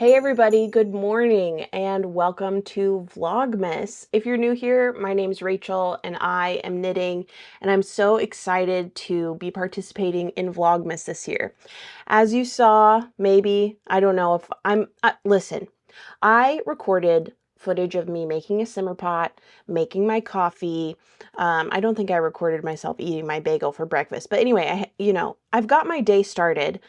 Hey everybody, good morning and welcome to Vlogmas. If you're new here, my name's Rachel and I am knitting and I'm so excited to be participating in Vlogmas this year. As you saw, maybe, I don't know if listen, I recorded footage of me making a simmer pot, making my coffee. I don't think I recorded myself eating my bagel for breakfast, but anyway, I've got my day started.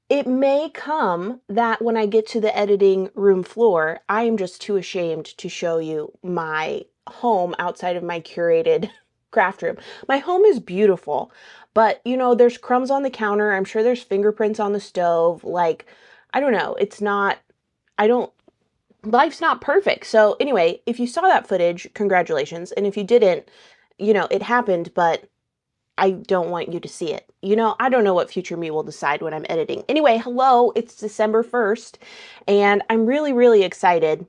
It may come that when I get to the editing room floor, I am just too ashamed to show you my home outside of my curated craft room. My home is beautiful, but there's crumbs on the counter. I'm sure there's fingerprints on the stove. Like, I don't know. Life's not perfect. So anyway, if you saw that footage, congratulations. And if you didn't, it happened, but I don't want you to see it. I don't know what future me will decide when I'm editing. Anyway, hello, it's December 1st, and I'm really, really excited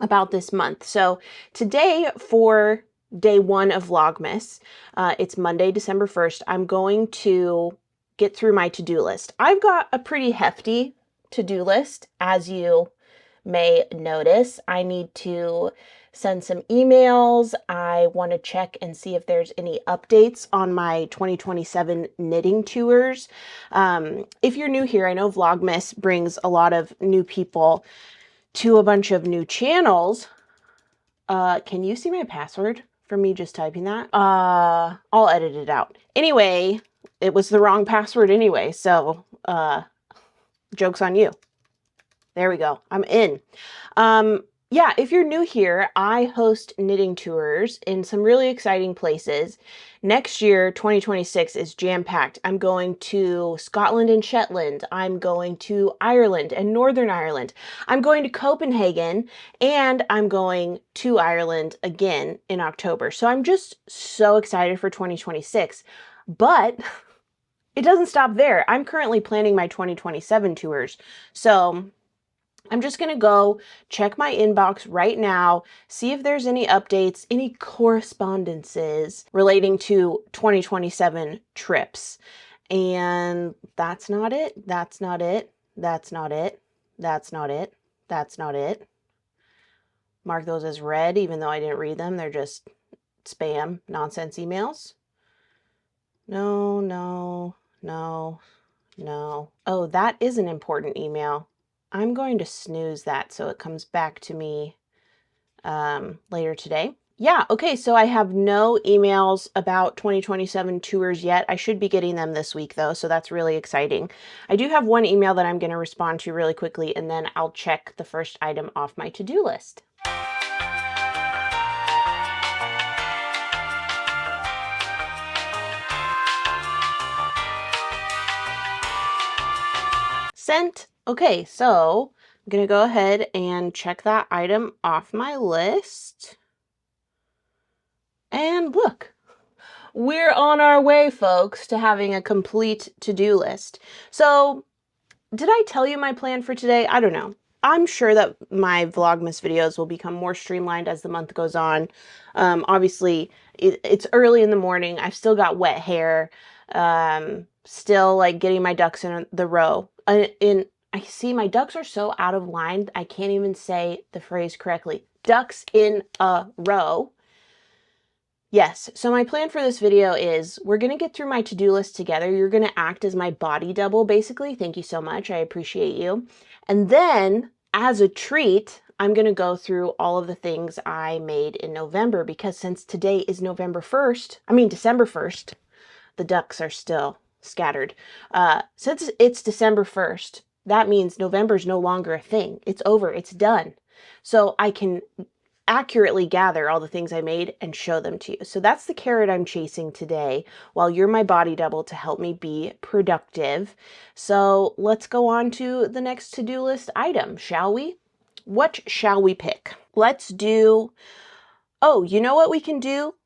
about this month. So today for day one of Vlogmas, it's Monday, December 1st, I'm going to get through my to-do list. I've got a pretty hefty to-do list, as you may notice. I need to send some emails. I want to check and see if there's any updates on my 2027 knitting tours. If you're new here, I know Vlogmas brings a lot of new people to a bunch of new channels. Can you see my password from me just typing that? I'll edit it out. Anyway, it was the wrong password anyway, so joke's on you. There we go. I'm in. Yeah, if you're new here, I host knitting tours in some really exciting places. Next year, 2026, is jam-packed. I'm going to Scotland and Shetland. I'm going to Ireland and Northern Ireland. I'm going to Copenhagen, and I'm going to Ireland again in October. So I'm just so excited for 2026. But it doesn't stop there. I'm currently planning my 2027 tours. So I'm just going to go check my inbox right now, see if there's any updates, any correspondences relating to 2027 trips. And that's not it. That's not it. That's not it. That's not it. That's not it. Mark those as read, even though I didn't read them. They're just spam, nonsense emails. No, no, no, no. Oh, that is an important email. I'm going to snooze that so it comes back to me later today. Yeah, okay, so I have no emails about 2027 tours yet. I should be getting them this week though, so that's really exciting. I do have one email that I'm going to respond to really quickly, and then I'll check the first item off my to-do list. Sent. Okay, so I'm going to go ahead and check that item off my list. And look, we're on our way, folks, to having a complete to-do list. So, did I tell you my plan for today? I don't know. I'm sure that my Vlogmas videos will become more streamlined as the month goes on. Obviously, it's early in the morning. I've still got wet hair. Still, like, getting my ducks in the row. I see my ducks are so out of line, I can't even say the phrase correctly. Ducks in a row. Yes, so my plan for this video is we're going to get through my to-do list together. You're going to act as my body double, basically. Thank you so much. I appreciate you. And then, as a treat, I'm going to go through all of the things I made in November, because since today is December 1st, the ducks are still scattered. Since it's December 1st, that means November's no longer a thing. It's over. It's done. So I can accurately gather all the things I made and show them to you. So that's the carrot I'm chasing today, while you're my body double to help me be productive. So let's go on to the next to-do list item, shall we? What shall we pick? Let's do, oh, you know what we can do?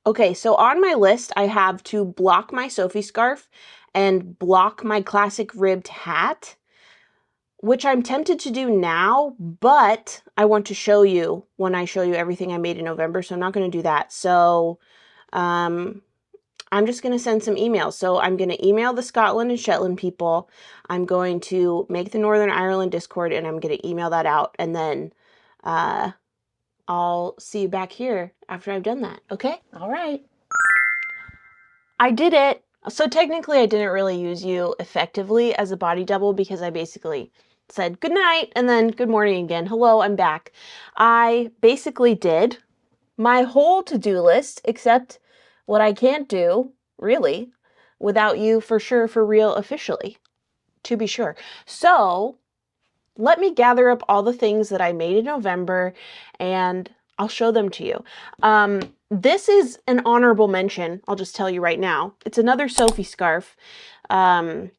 Okay, so on my list, I have to block my Sophie scarf and block my classic ribbed hat, which I'm tempted to do now, but I want to show you when I show you everything I made in November, so I'm not going to do that. So I'm I'm just going to send some emails. So I'm going to email the Scotland and Shetland people. I'm going to make the Northern Ireland Discord, and I'm going to email that out. And then I'll see you back here after I've done that. Okay? All right. I did it. So technically I didn't really use you effectively as a body double because I basically said good night and then good morning again. Hello, I'm back. I basically did my whole to-do list except what I can't do, really, without you for sure, for real, officially, to be sure. So let me gather up all the things that I made in November and I'll show them to you. This is an honorable mention. I'll just tell you right now. It's another Sophie scarf. I'm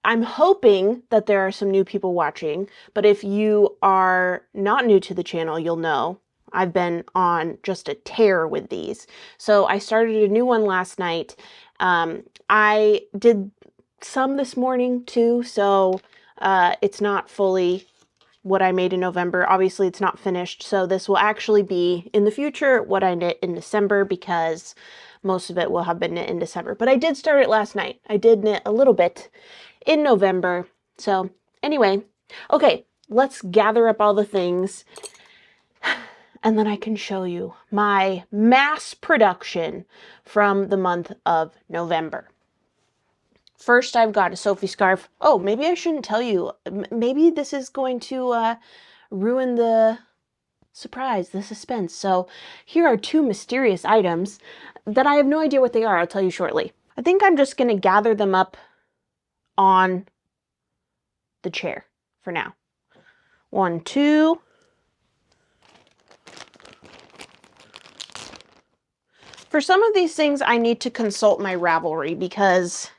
hoping that there are some new people watching, but if you are not new to the channel, you'll know I've been on just a tear with these. So I started a new one last night. I did some this morning too, so it's not fully what I made in November. Obviously, it's not finished, so this will actually be, in the future, what I knit in December, because most of it will have been knit in December. But I did start it last night. I did knit a little bit in November. So anyway, okay, let's gather up all the things, and then I can show you my mass production from the month of November. First, I've got a Sophie scarf. Oh, maybe I shouldn't tell you. Maybe this is going to ruin the surprise, the suspense. So here are two mysterious items that I have no idea what they are. I'll tell you shortly. I think I'm just going to gather them up on the chair for now. 1, 2. For some of these things, I need to consult my Ravelry because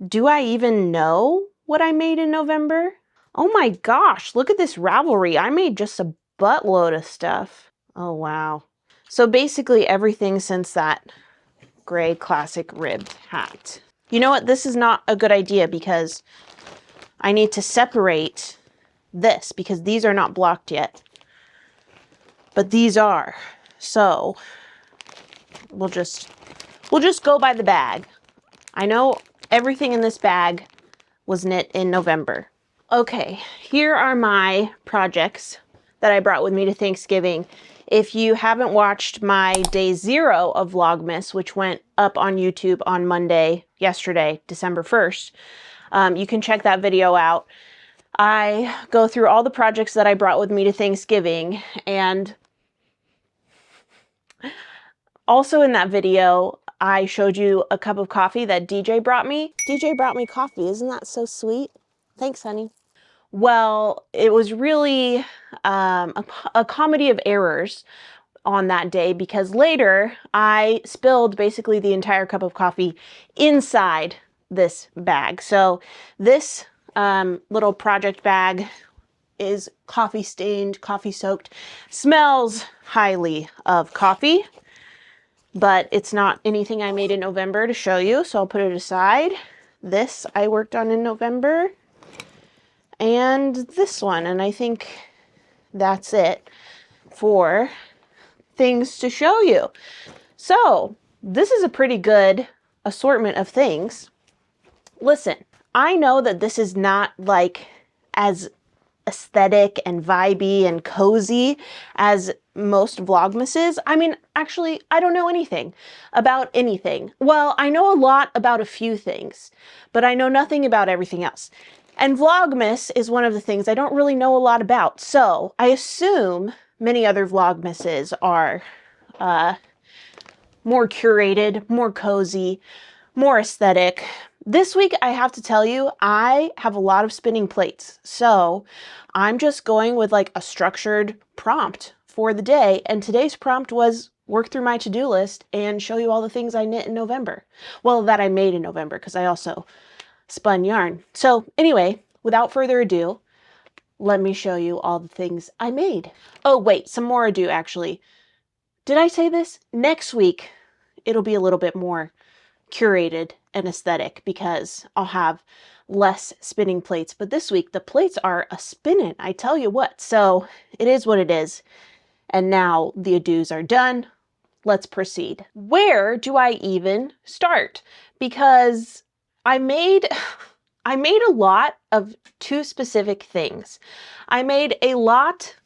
do I even know what I made in November? Oh my gosh, look at this Ravelry. I made just a buttload of stuff. Oh wow. So basically everything since that gray classic ribbed hat. You know what? This is not a good idea because I need to separate this because these are not blocked yet. But these are. So we'll just go by the bag. I know everything in this bag was knit in November. Okay, here are my projects that I brought with me to Thanksgiving. If you haven't watched my day 0 of Vlogmas, which went up on YouTube on Monday, yesterday, December 1st, you can check that video out. I go through all the projects that I brought with me to Thanksgiving, and also in that video, I showed you a cup of coffee that DJ brought me. DJ brought me coffee. Isn't that so sweet? Thanks, honey. Well, it was really a comedy of errors on that day because later I spilled basically the entire cup of coffee inside this bag. So this little project bag is coffee stained, coffee soaked, smells highly of coffee. But it's not anything I made in November to show you, so I'll put it aside. This I worked on in November, and this one, and I think that's it for things to show you. So this is a pretty good assortment of things. Listen, I know that this is not like as aesthetic and vibey and cozy as most Vlogmases. I mean, actually, I don't know anything about anything. Well, I know a lot about a few things, but I know nothing about everything else. And Vlogmas is one of the things I don't really know a lot about. So I assume many other Vlogmases are more curated, more cozy, more aesthetic. This week, I have to tell you, I have a lot of spinning plates. So I'm just going with like a structured prompt for the day. And today's prompt was work through my to-do list and show you all the things I knit in November. Well, that I made in November because I also spun yarn. So anyway, without further ado, let me show you all the things I made. Oh, wait, some more ado actually. Did I say this? Next week, it'll be a little bit more curated and aesthetic because I'll have less spinning plates. But this week, the plates are a spinning, I tell you what. So it is what it is. And now the ados are done. let's proceed. Where do I even start? Because I made a lot of two specific things. I made a lot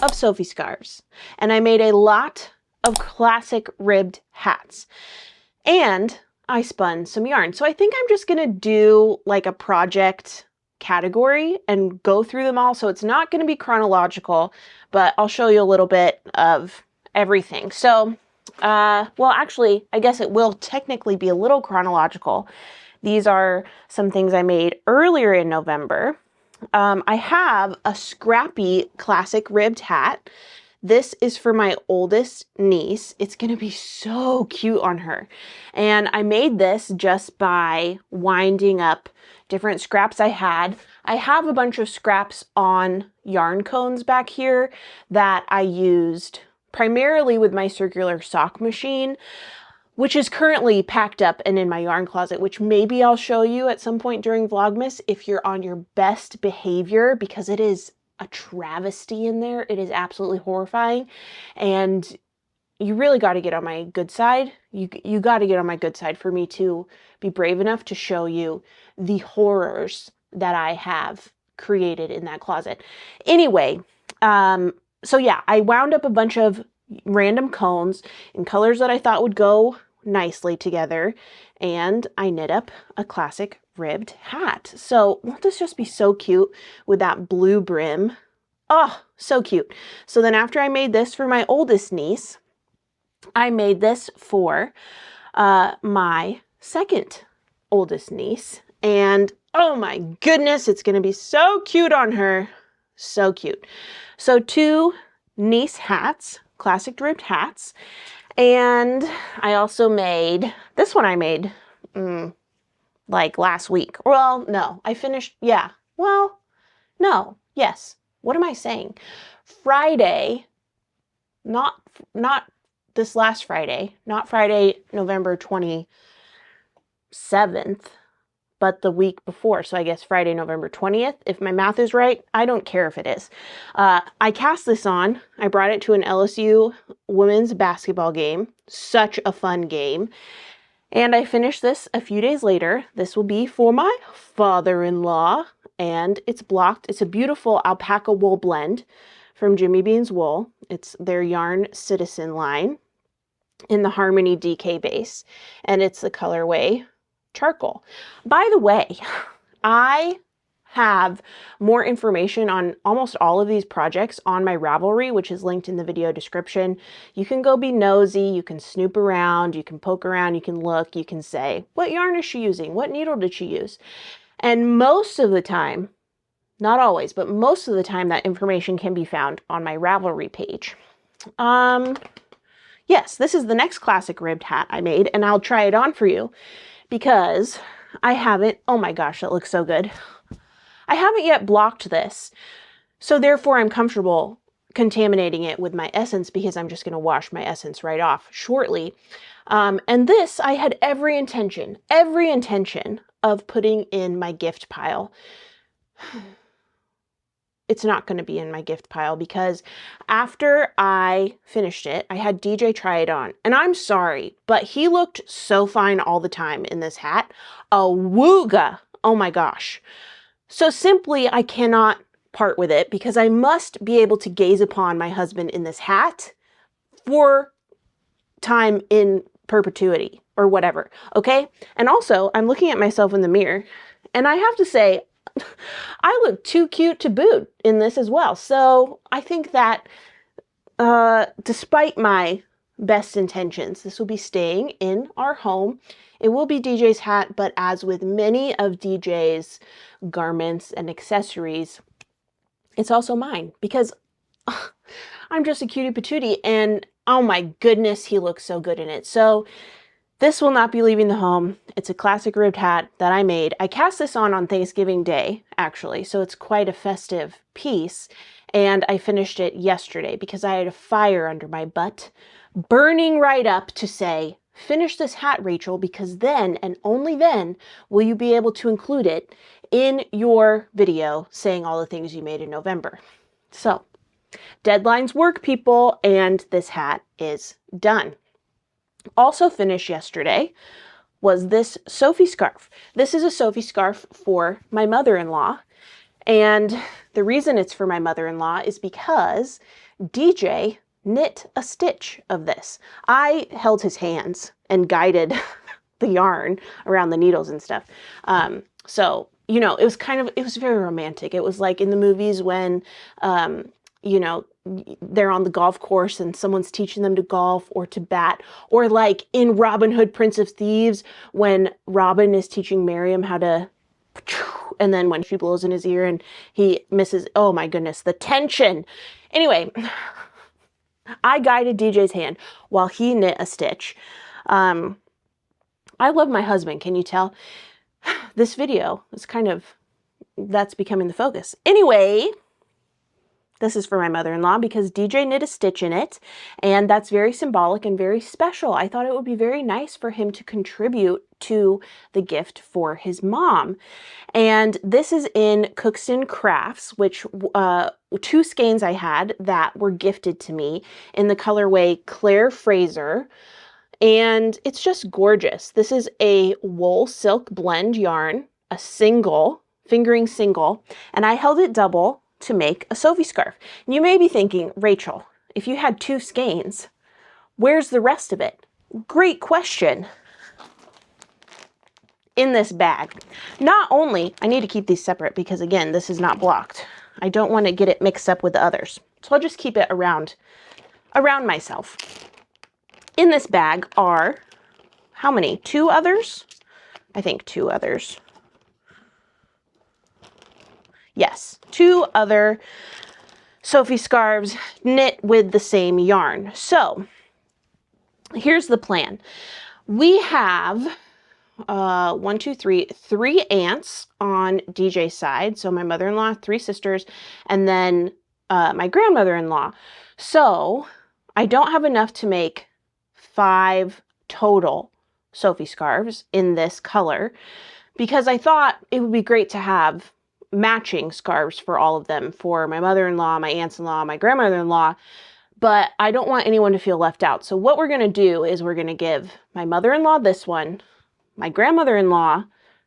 of Sophie scarves, and I made a lot of classic ribbed hats, and I spun some yarn. So I think I'm just gonna do like a project category and go through them all. So it's not gonna be chronological, but I'll show you a little bit of everything. So, well, actually, I guess it will technically be a little chronological. These are some things I made earlier in November. I have a scrappy classic ribbed hat. This is for my oldest niece. It's gonna be so cute on her. And I made this just by winding up different scraps I had. I have a bunch of scraps on yarn cones back here that I used primarily with my circular sock machine, which is currently packed up and in my yarn closet, which maybe I'll show you at some point during Vlogmas if you're on your best behavior, because it is a travesty in there. It is absolutely horrifying, and you really got to get on my good side. You got to get on my good side for me to be brave enough to show you the horrors that I have created in that closet. Anyway, so yeah, I wound up a bunch of random cones in colors that I thought would go nicely together, and I knit up a classic ribbed hat. So won't this just be so cute with that blue brim? Oh, so cute. So then after I made this for my oldest niece, I made this for my second oldest niece, and oh my goodness, it's gonna be so cute on her. So cute. So two niece hats, classic ribbed hats. And I also made, this one I made like last week. Well, no, I finished, yeah. Well, no, yes. What am I saying? Friday, not this last Friday, not Friday, November 27th, but the week before. So I guess Friday, November 20th, if my math is right. I don't care if it is. I cast this on. I brought it to an LSU women's basketball game. Such a fun game. And I finished this a few days later. This will be for my father-in-law, and it's blocked. It's a beautiful alpaca wool blend from Jimmy Bean's Wool. It's their Yarn Citizen line in the Harmony DK base, and it's the colorway charcoal. By the way, I have more information on almost all of these projects on my Ravelry, which is linked in the video description. You can go be nosy, you can snoop around, you can poke around, you can look, you can say, what yarn is she using? What needle did she use? And most of the time, not always, but most of the time, that information can be found on my Ravelry page. Yes, this is the next classic ribbed hat I made, and I'll try it on for you because I haven't, oh my gosh, that looks so good. I haven't yet blocked this, so therefore I'm comfortable contaminating it with my essence because I'm just going to wash my essence right off shortly. And this I had every intention of putting in my gift pile. It's not going to be in my gift pile because after I finished it, I had DJ try it on. And I'm sorry, but he looked so fine all the time in this hat. A wooga! Oh my gosh. So simply, I cannot part with it because I must be able to gaze upon my husband in this hat for time in perpetuity or whatever, okay? And also, I'm looking at myself in the mirror, and I have to say, I look too cute to boot in this as well. So I think that despite my best intentions, this will be staying in our home. It will be DJ's hat, but as with many of DJ's garments and accessories, it's also mine because I'm just a cutie patootie, and oh my goodness, he looks so good in it. So this will not be leaving the home. It's a classic ribbed hat that I made. I cast this on Thanksgiving Day, actually, so it's quite a festive piece, and I finished it yesterday because I had a fire under my butt, burning right up to say, finish this hat, Rachel, because then, and only then, will you be able to include it in your video saying all the things you made in November. So, deadlines work, people, and this hat is done. Also finished yesterday was this Sophie scarf. This is a Sophie scarf for my mother-in-law. And the reason it's for my mother-in-law is because DJ knit a stitch of this. I held his hands and guided the yarn around the needles and stuff. So, you know, it was very romantic. It was like in the movies when, you know, they're on the golf course and someone's teaching them to golf or to bat, or like in Robin Hood, Prince of Thieves, when Robin is teaching Miriam how to, and then when she blows in his ear and he misses, oh my goodness, the tension. Anyway, I guided DJ's hand while he knit a stitch. I love my husband, can you tell? This video is that's becoming the focus. Anyway, this is for my mother-in-law because DJ knit a stitch in it, and that's very symbolic and very special. I thought it would be very nice for him to contribute to the gift for his mom. And this is in Cookston Crafts, which 2 skeins I had that were gifted to me in the colorway Claire Fraser. And it's just gorgeous. This is a wool silk blend yarn, a single, fingering single, and I held it double to make a Sophie scarf. And you may be thinking, Rachel, if you had 2 skeins, where's the rest of it? Great question. In this bag. Not only, I need to keep these separate because again, this is not blocked. I don't want to get it mixed up with the others. So I'll just keep it around myself. In this bag are, how many? 2 others? I think 2 others. Yes, 2 other Sophie scarves knit with the same yarn. So here's the plan. We have 3 aunts on DJ's side. So my mother-in-law, 3 sisters, and then my grandmother-in-law. So I don't have enough to make 5 total Sophie scarves in this color because I thought it would be great to have matching scarves for all of them, for my mother-in-law, my aunts-in-law, my grandmother-in-law, but I don't want anyone to feel left out. So what we're going to do is we're going to give my mother-in-law this one, my grandmother-in-law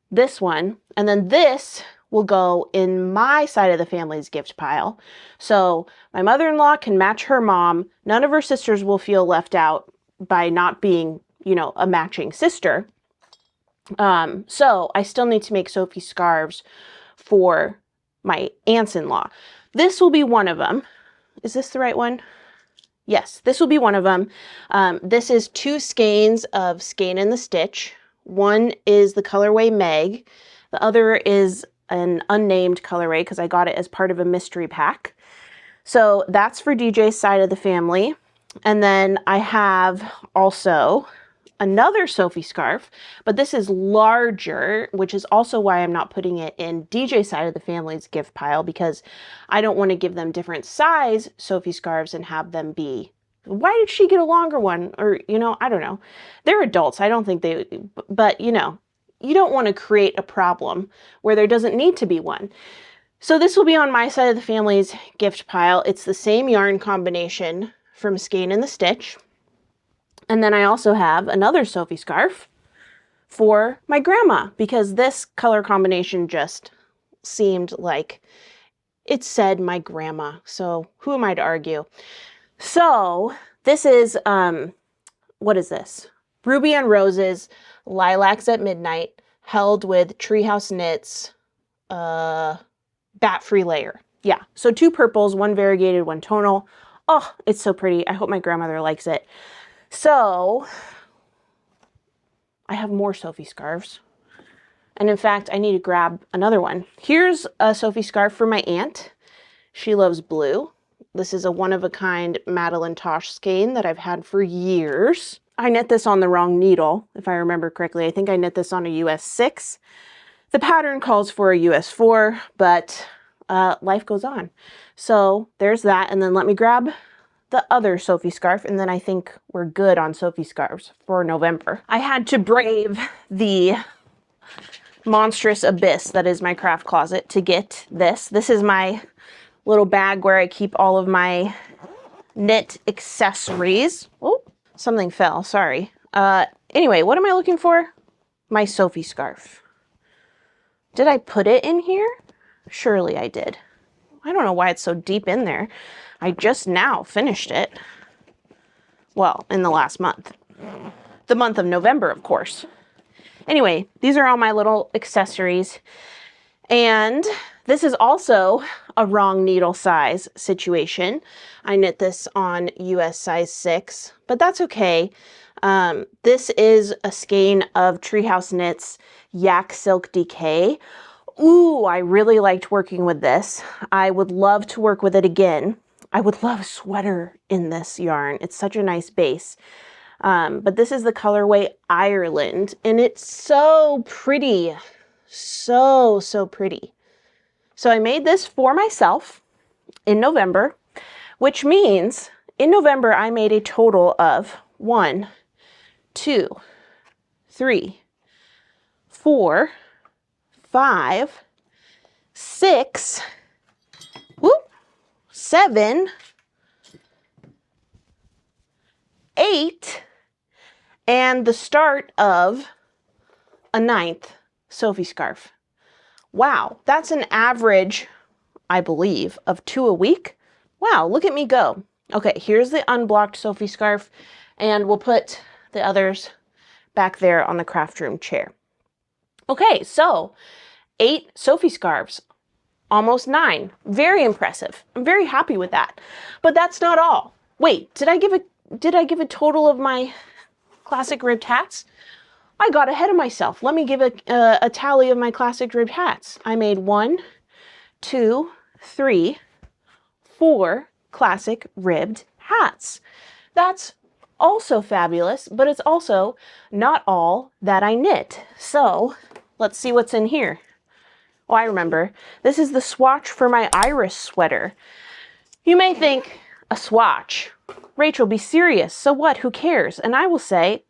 this one, and then this will go in my side of the family's gift pile. So my mother-in-law can match her mom. None of her sisters will feel left out by not being, you know, a matching sister. So I still need to make Sophie scarves for my aunts-in-law. This will be one of them. Is this the right one? Yes, this will be one of them. This is 2 skeins of Skein in the Stitch. One is the colorway Meg. The other is an unnamed colorway because I got it as part of a mystery pack. So that's for DJ's side of the family. And then I have also another Sophie scarf, but this is larger, which is also why I'm not putting it in DJ's side of the family's gift pile, because I don't want to give them different size Sophie scarves and have them be, why did she get a longer one? Or, you know, I don't know. They're adults. I don't think they, but you know, you don't want to create a problem where there doesn't need to be one. So this will be on my side of the family's gift pile. It's the same yarn combination from Skein in the Stitch. And then I also have another Sophie scarf for my grandma because this color combination just seemed like it said my grandma. So who am I to argue? So this is, what is this? Ruby and Roses, Lilacs at Midnight, held with Treehouse Knits, Bat Free Layer. Yeah, so 2 purples, 1 variegated, 1 tonal. Oh, it's so pretty. I hope my grandmother likes it. So I have more Sophie scarves. And in fact, I need to grab another one. Here's a Sophie scarf for my aunt. She loves blue. This is a one-of-a-kind Madeline Tosh skein that I've had for years. I knit this on the wrong needle, if I remember correctly. I think I knit this on a US 6. The pattern calls for a US 4, but life goes on. So there's that. And then let me grab the other Sophie scarf, and then I think we're good on Sophie scarves for November. I had to brave the monstrous abyss that is my craft closet to get this. This is my little bag where I keep all of my knit accessories. Oh, something fell, sorry. Anyway, what am I looking for? My Sophie scarf. Did I put it in here? Surely I did. I don't know why it's so deep in there. I just now finished it. Well, in the last month. The month of November, of course. Anyway, these are all my little accessories. And this is also a wrong needle size situation. I knit this on US size 6, but that's okay. This is a skein of Treehouse Knits Yak Silk Decay. Ooh, I really liked working with this. I would love to work with it again. I would love a sweater in this yarn. It's such a nice base. But this is the colorway Ireland, and it's so pretty. So pretty. So I made this for myself in November, which means in November I made a total of 1, 2, 3, 4, 5, 6, 7, 8, and the start of a 9th Sophie scarf. Wow, that's an average, I believe, of 2 a week. Wow, look at me go. Okay, here's the unblocked Sophie scarf, and we'll put the others back there on the craft room chair. Okay, so 8 Sophie scarves, almost 9. Very impressive. I'm very happy with that. But that's not all. Wait, did I give a total of my classic ribbed hats? I got ahead of myself. Let me give a tally of my classic ribbed hats. I made 1, 2, 3, 4 classic ribbed hats. That's also fabulous, but it's also not all that I knit. So let's see what's in here. Oh, I remember. This is the swatch for my Iris sweater. You may think, a swatch? Rachel, be serious. So what? Who cares? And I will say,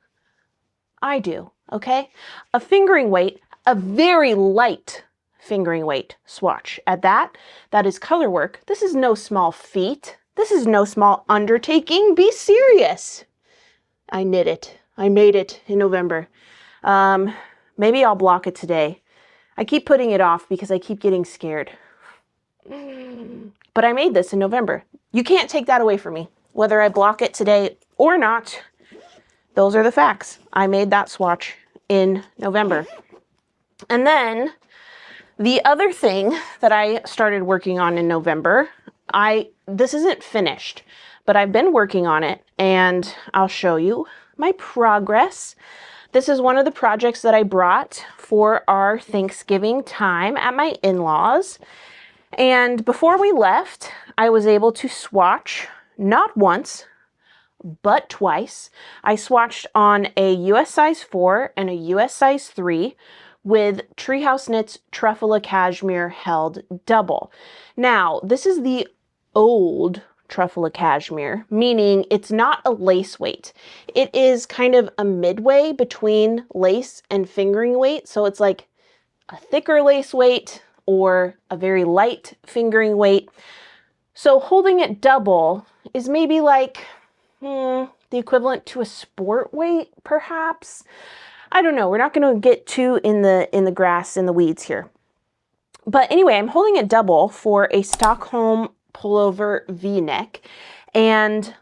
I do. Okay, a fingering weight, a very light fingering weight swatch. At that is color work. This is no small feat. This is no small undertaking. Be serious. I knit it. I made it in November. Maybe I'll block it today. I keep putting it off because I keep getting scared. But I made this in November. You can't take that away from me. Whether I block it today or not, those are the facts. I made that swatch in November. And then the other thing that I started working on in November, this isn't finished, but I've been working on it and I'll show you my progress. This is one of the projects that I brought for our Thanksgiving time at my in-laws. And before we left, I was able to swatch not once, but twice. I swatched on a US size 4 and a US size 3 with Treehouse Knits Truffula Cashmere held double. Now, this is the old Truffula Cashmere, meaning it's not a lace weight. It is kind of a midway between lace and fingering weight. So it's like a thicker lace weight or a very light fingering weight. So holding it double is maybe like the equivalent to a sport weight, perhaps. I don't know. We're not going to get too in the grass, in the weeds here. But anyway, I'm holding it double for a Stockholm pullover V-neck, and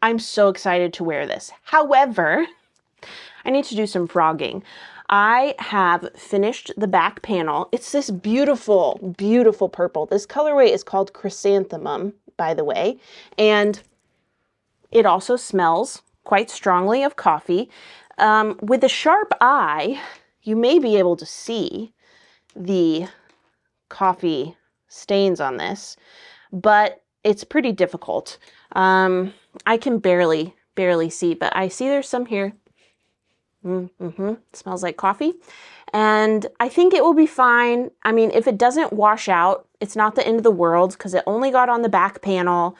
I'm so excited to wear this. However, I need to do some frogging. I have finished the back panel. It's this beautiful, beautiful purple. This colorway is called Chrysanthemum, by the way, and it also smells quite strongly of coffee. With a sharp eye, you may be able to see the coffee stains on this, but it's pretty difficult. I can barely see, but I see there's some here. Smells like coffee. And I think it will be fine. I mean, if it doesn't wash out, it's not the end of the world because it only got on the back panel.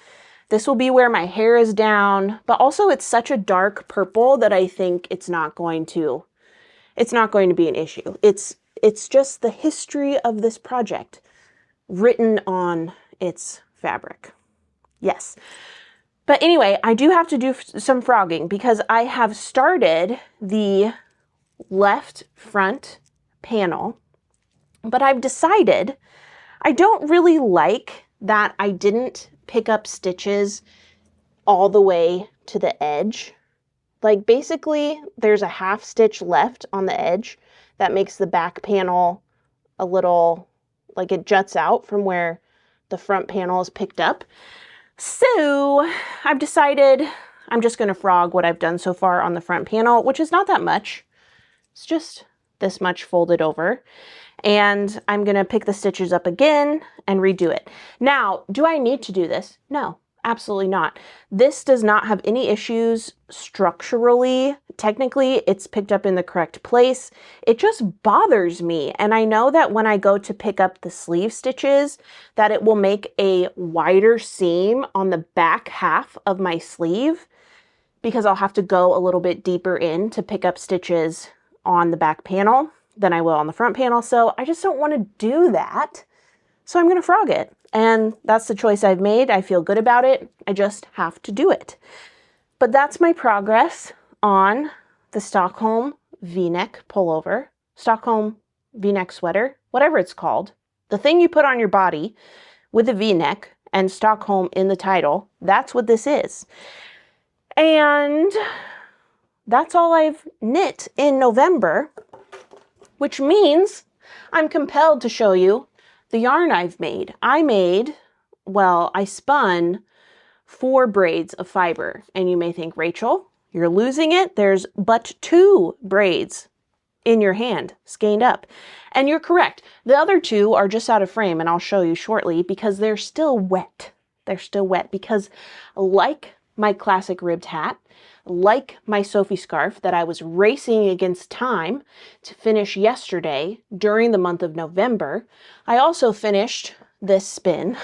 This will be where my hair is down, but also it's such a dark purple that I think it's not going to be an issue. It's just the history of this project written on its fabric. Yes. But anyway, I do have to do some frogging because I have started the left front panel, but I've decided I don't really like that I didn't pick up stitches all the way to the edge. Like basically there's a half stitch left on the edge that makes the back panel a little, like it juts out from where the front panel is picked up. So I've decided I'm just going to frog what I've done so far on the front panel, which is not that much. It's just this much folded over. And I'm going to pick the stitches up again and redo it. Now, do I need to do this? No, absolutely not. This does not have any issues structurally. Technically, it's picked up in the correct place. It just bothers me. And I know that when I go to pick up the sleeve stitches, that it will make a wider seam on the back half of my sleeve because I'll have to go a little bit deeper in to pick up stitches on the back panel than I will on the front panel. So I just don't want to do that. So I'm going to frog it. And that's the choice I've made. I feel good about it. I just have to do it. But that's my progress on the Stockholm V-neck pullover, Stockholm V-neck sweater, whatever it's called. The thing you put on your body with a V-neck and Stockholm in the title, that's what this is. And that's all I've knit in November, which means I'm compelled to show you the yarn I've made. I spun 4 braids of fiber. And you may think, Rachel, you're losing it. There's but 2 braids in your hand, skeined up. And you're correct. The other 2 are just out of frame, and I'll show you shortly because they're still wet. They're still wet because, like my classic ribbed hat, like my Sophie scarf that I was racing against time to finish yesterday during the month of November, I also finished this spin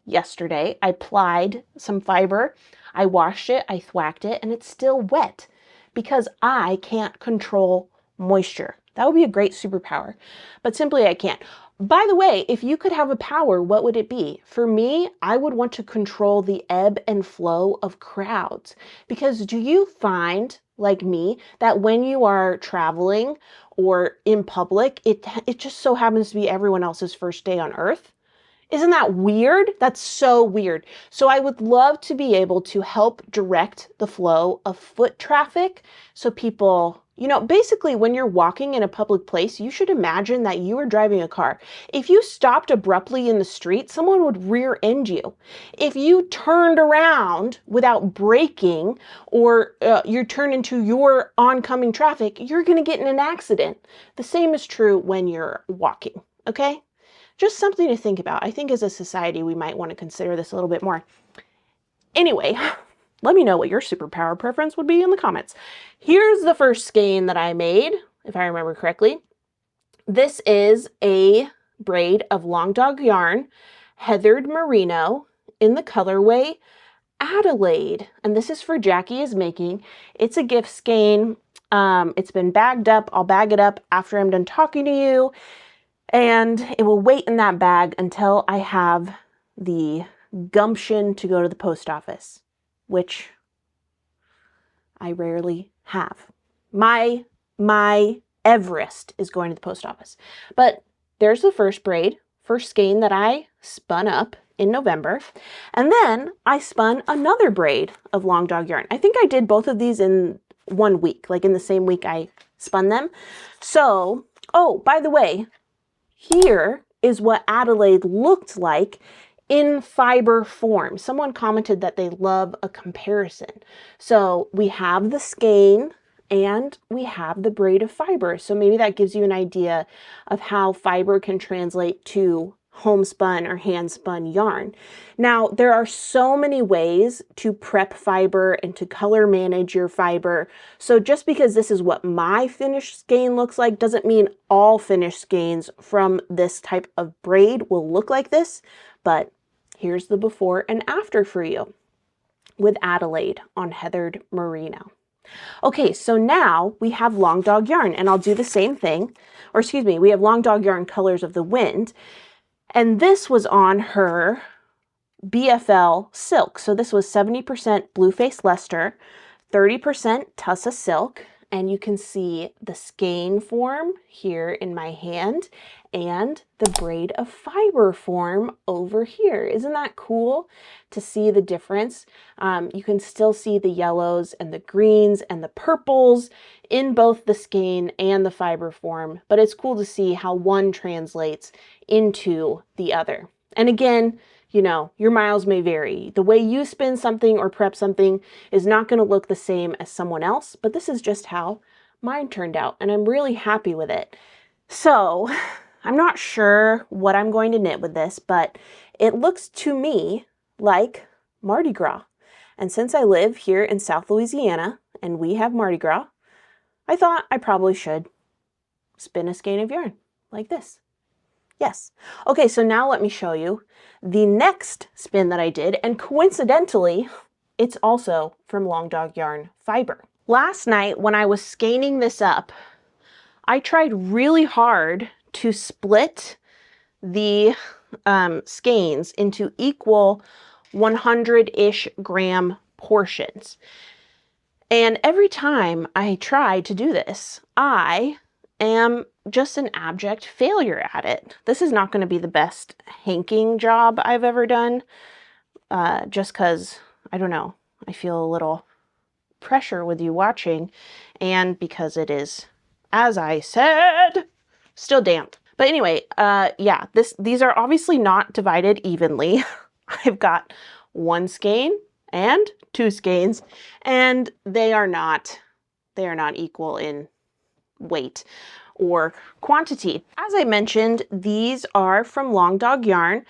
yesterday. I plied some fiber, I washed it, I thwacked it, and it's still wet because I can't control moisture. That would be a great superpower, but simply I can't. By the way, if you could have a power, what would it be? For me, I would want to control the ebb and flow of crowds. Because do you find, like me, that when you are traveling or in public, it just so happens to be everyone else's first day on Earth? Isn't that weird? That's so weird. So I would love to be able to help direct the flow of foot traffic so people, you know, basically when you're walking in a public place, you should imagine that you are driving a car. If you stopped abruptly in the street, someone would rear end you. If you turned around without braking or you turn into your oncoming traffic, you're going to get in an accident. The same is true when you're walking, okay? Just something to think about. I think as a society, we might want to consider this a little bit more. Anyway, let me know what your superpower preference would be in the comments. Here's the first skein that I made, if I remember correctly. This is a braid of long dog yarn, heathered merino in the colorway Adelaide. And this is for Jackie is Making. It's a gift skein. It's been bagged up. I'll bag it up after I'm done talking to you. And it will wait in that bag until I have the gumption to go to the post office, which I rarely have. My Everest is going to the post office. But there's the first braid, first skein that I spun up in November. And then I spun another braid of long dog yarn. I think I did both of these in 1 week, like in the same week I spun them. So, oh, by the way, here is what Adelaide looked like in fiber form. Someone commented that they love a comparison. So we have the skein and we have the braid of fiber. So maybe that gives you an idea of how fiber can translate to homespun or hand spun yarn. Now, there are so many ways to prep fiber and to color manage your fiber. So just because this is what my finished skein looks like doesn't mean all finished skeins from this type of braid will look like this. But here's the before and after for you with Adelaide on heathered merino. Okay, so now we have long dog yarn, and I'll do the same thing. Or excuse me, we have long dog yarn Colors of the Wind. And this was on her BFL silk. So this was 70% Blueface Leicester, 30% Tussa silk, and you can see the skein form here in my hand and the braid of fiber form over here. Isn't that cool to see the difference? You can still see the yellows and the greens and the purples in both the skein and the fiber form, but it's cool to see how one translates into the other. And again, you know, your miles may vary. The way you spin something or prep something is not going to look the same as someone else, but this is just how mine turned out, and I'm really happy with it. So I'm not sure what I'm going to knit with this, but it looks to me like Mardi Gras. And since I live here in South Louisiana and we have Mardi Gras, I thought I probably should spin a skein of yarn like this. Yes. Okay, so now let me show you the next spin that I did, and coincidentally, it's also from Long Dog Yarn fiber. Last night when I was skeining this up, I tried really hard to split the skeins into equal 100-ish gram portions. And every time I try to do this, I am just an abject failure at it. This is not going to be the best hanking job I've ever done, just because, I don't know, I feel a little pressure with you watching, and because it is, as I said, still damp. But anyway, yeah, these are obviously not divided evenly. I've got one skein and two skeins, and they are not equal in weight or quantity. As I mentioned, these are from Long Dog Yarn.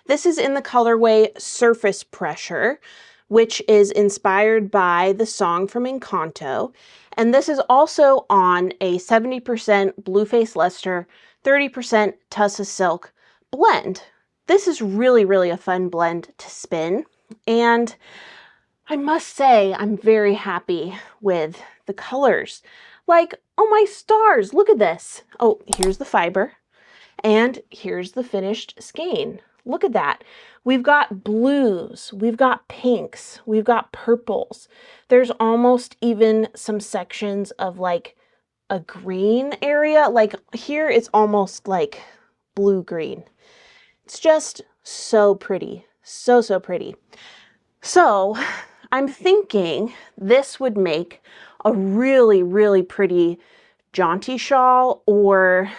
This is in the colorway Surface Pressure, which is inspired by the song from Encanto. And this is also on a 70% Blueface Leicester, 30% Tussa Silk blend. This is really, really a fun blend to spin. And I must say, I'm very happy with the colors. Like, oh my stars, look at this. Oh, here's the fiber, and here's the finished skein. Look at that. We've got blues, we've got pinks, we've got purples. There's almost even some sections of like a green area. Like here it's almost like blue-green. It's just so pretty, so pretty. So I'm thinking this would make a really, really pretty jaunty shawl, or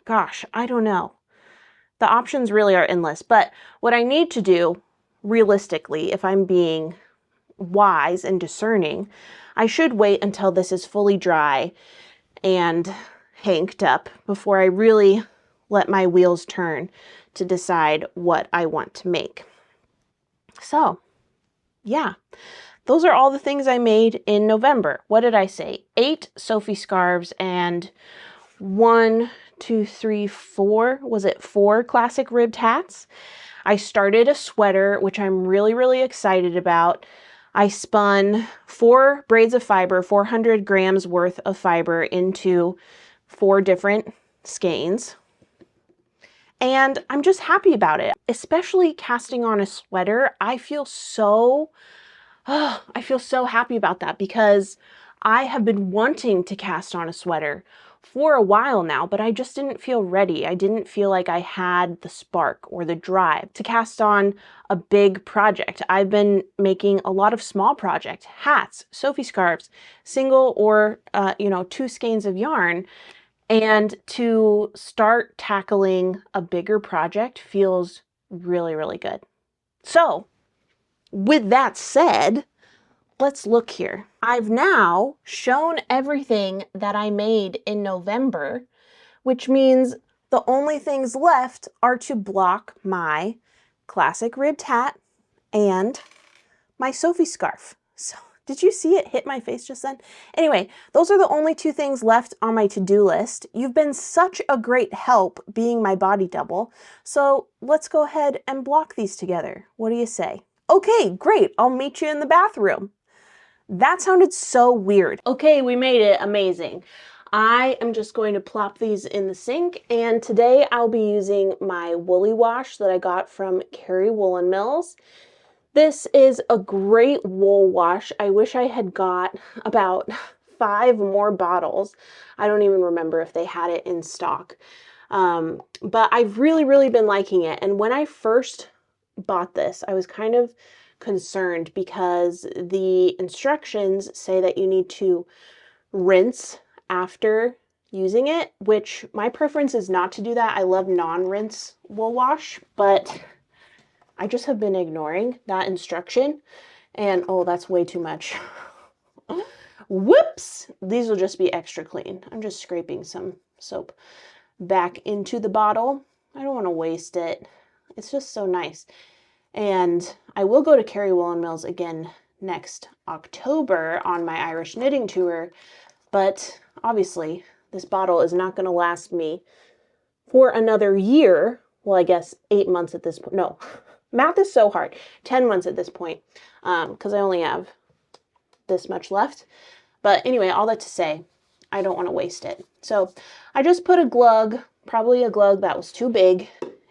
gosh, I don't know. The options really are endless, but what I need to do realistically, if I'm being wise and discerning, I should wait until this is fully dry and hanked up before I really let my wheels turn to decide what I want to make. So yeah, those are all the things I made in November. What did I say? 8 Sophie scarves and 1, 2, 3, 4. Was it 4 classic ribbed hats? I started a sweater, which I'm really, really excited about. I spun 4 braids of fiber, 400 grams worth of fiber into 4 different skeins. And I'm just happy about it, especially casting on a sweater. I feel so happy about that because I have been wanting to cast on a sweater for a while now, but I just didn't feel ready. I didn't feel like I had the spark or the drive to cast on a big project. I've been making a lot of small projects, hats, Sophie scarves, single or, 2 skeins of yarn. And to start tackling a bigger project feels really, really good. So with that said, let's look here. I've now shown everything that I made in November, which means the only things left are to block my classic ribbed hat and my Sophie scarf. So did you see it hit my face just then? Anyway, those are the only 2 things left on my to-do list. You've been such a great help being my body double. So let's go ahead and block these together. What do you say? Okay, great. I'll meet you in the bathroom. That sounded so weird. Okay, we made it. Amazing. I am just going to plop these in the sink, and today I'll be using my woolly wash that I got from Kerry Woolen Mills. This is a great wool wash. I wish I had got about 5 more bottles. I don't even remember if they had it in stock. But I've really been liking it. And when I first bought this, I was kind of concerned because the instructions say that you need to rinse after using it, which my preference is not to do that. I love non-rinse wool wash, but I just have been ignoring that instruction, and oh, that's way too much. Whoops! These will just be extra clean. I'm just scraping some soap back into the bottle. I don't want to waste it. It's just so nice. And I will go to Kerry Woolen Mills again next October on my Irish knitting tour, but obviously this bottle is not going to last me for another year. Well, I guess 8 months at this point. No, math is so hard. 10 months at this point, because I only have this much left. But anyway, all that to say, I don't want to waste it. So I just put a glug, probably a glug that was too big,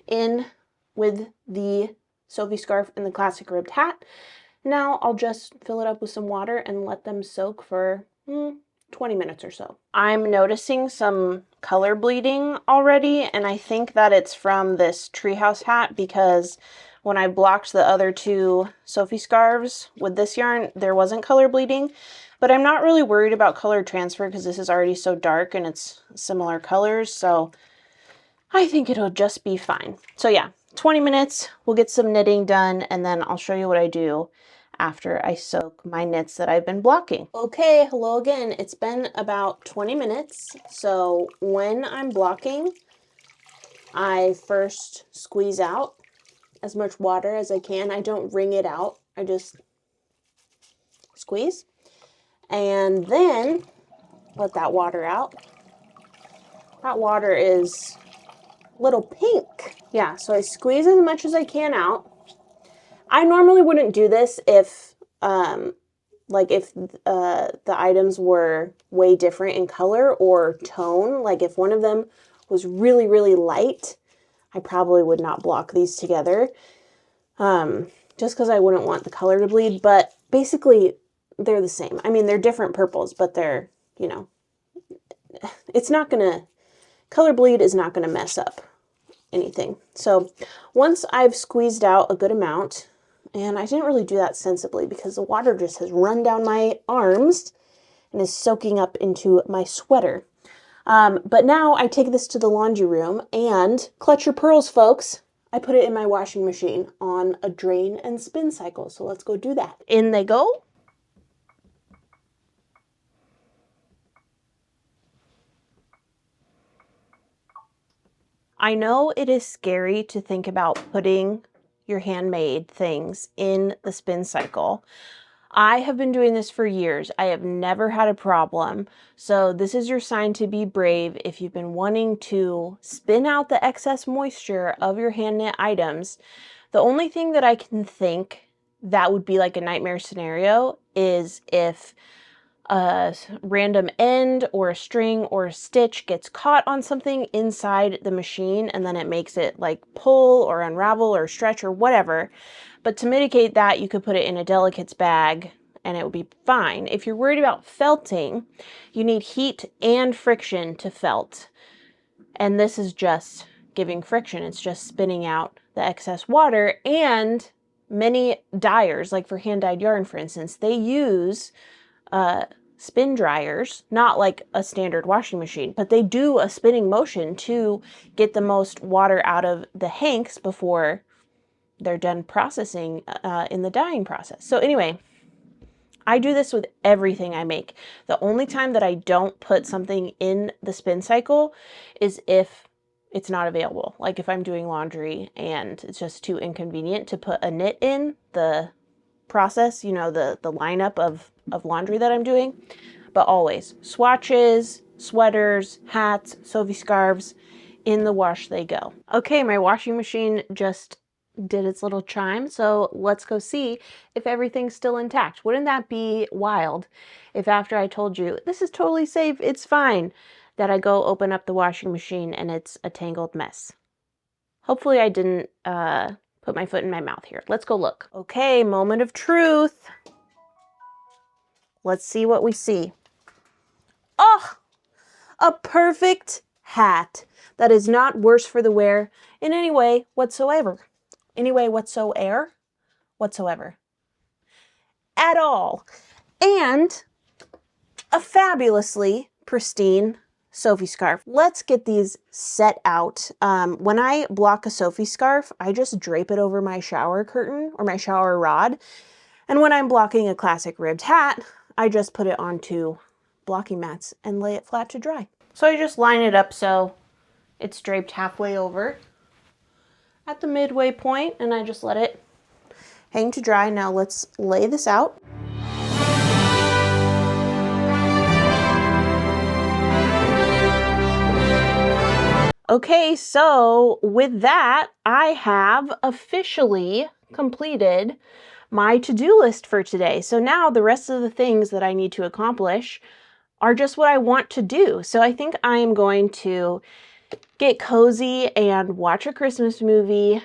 in with the Sophie scarf and the classic ribbed hat. Now I'll just fill it up with some water and let them soak for 20 minutes or so. I'm noticing some color bleeding already, and I think that it's from this treehouse hat, because when I blocked the other 2 Sophie scarves with this yarn, there wasn't color bleeding. But I'm not really worried about color transfer because this is already so dark and it's similar colors, so I think it'll just be fine. So yeah, 20 minutes, we'll get some knitting done, and then I'll show you what I do after I soak my knits that I've been blocking. Okay, hello again. It's been about 20 minutes. So when I'm blocking, I first squeeze out as much water as I can. I don't wring it out. I just squeeze and then let that water out. That water is a little pink. Yeah, so I squeeze as much as I can out. I normally wouldn't do this if the items were way different in color or tone. Like if one of them was really light, I probably would not block these together, just because I wouldn't want the color to bleed. But basically, they're the same. I mean, they're different purples, but they're, you know, it's not gonna, color bleed is not gonna mess up anything. So once I've squeezed out a good amount, and I didn't really do that sensibly because the water just has run down my arms and is soaking up into my sweater. But now I take this to the laundry room and clutch your pearls, folks. I put it in my washing machine on a drain and spin cycle. So let's go do that. In they go. I know it is scary to think about putting your handmade things in the spin cycle. I have been doing this for years. I have never had a problem. So this is your sign to be brave if you've been wanting to spin out the excess moisture of your hand knit items. The only thing that I can think that would be like a nightmare scenario is if a random end or a string or a stitch gets caught on something inside the machine, and then it makes it like pull or unravel or stretch or whatever. But to mitigate that, you could put it in a delicates bag and it would be fine. If you're worried about felting, you need heat and friction to felt. And this is just giving friction. It's just spinning out the excess water. And many dyers, like for hand-dyed yarn, for instance, they use spin dryers, not like a standard washing machine, but they do a spinning motion to get the most water out of the hanks before they're done processing in the dyeing process. So anyway, I do this with everything I make. The only time that I don't put something in the spin cycle is if it's not available. Like if I'm doing laundry and it's just too inconvenient to put a knit in the process, you know, the lineup of laundry that I'm doing. But always, swatches, sweaters, hats, Sophie scarves, in the wash they go. Okay, my washing machine just did its little chime, so let's go see if everything's still intact. Wouldn't that be wild if after I told you, this is totally safe, it's fine, that I go open up the washing machine and it's a tangled mess? Hopefully I didn't put my foot in my mouth here. Let's go look. Okay, moment of truth. Let's see what we see. Oh, a perfect hat that is not worse for the wear in any way whatsoever. Whatsoever. At all. And a fabulously pristine Sophie scarf. Let's get these set out. When I block a Sophie scarf, I just drape it over my shower curtain or my shower rod. And when I'm blocking a classic ribbed hat, I just put it onto blocking mats and lay it flat to dry. So I just line it up so it's draped halfway over at the midway point, and I just let it hang to dry. Now let's lay this out. Okay, so with that, I have officially completed my to-do list for today. So now the rest of the things that I need to accomplish are just what I want to do. So I think I am going to get cozy and watch a Christmas movie,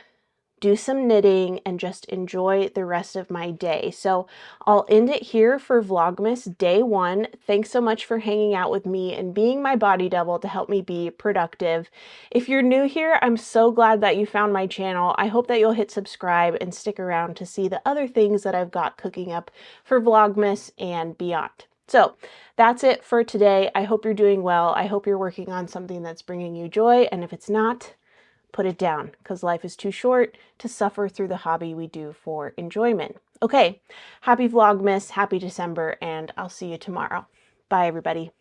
do some knitting, and just enjoy the rest of my day. So I'll end it here for Vlogmas Day 1. Thanks so much for hanging out with me and being my body double to help me be productive. If you're new here, I'm so glad that you found my channel. I hope that you'll hit subscribe and stick around to see the other things that I've got cooking up for Vlogmas and beyond. So that's it for today. I hope you're doing well. I hope you're working on something that's bringing you joy, and if it's not, put it down, because life is too short to suffer through the hobby we do for enjoyment. Okay, happy Vlogmas, happy December, and I'll see you tomorrow. Bye, everybody.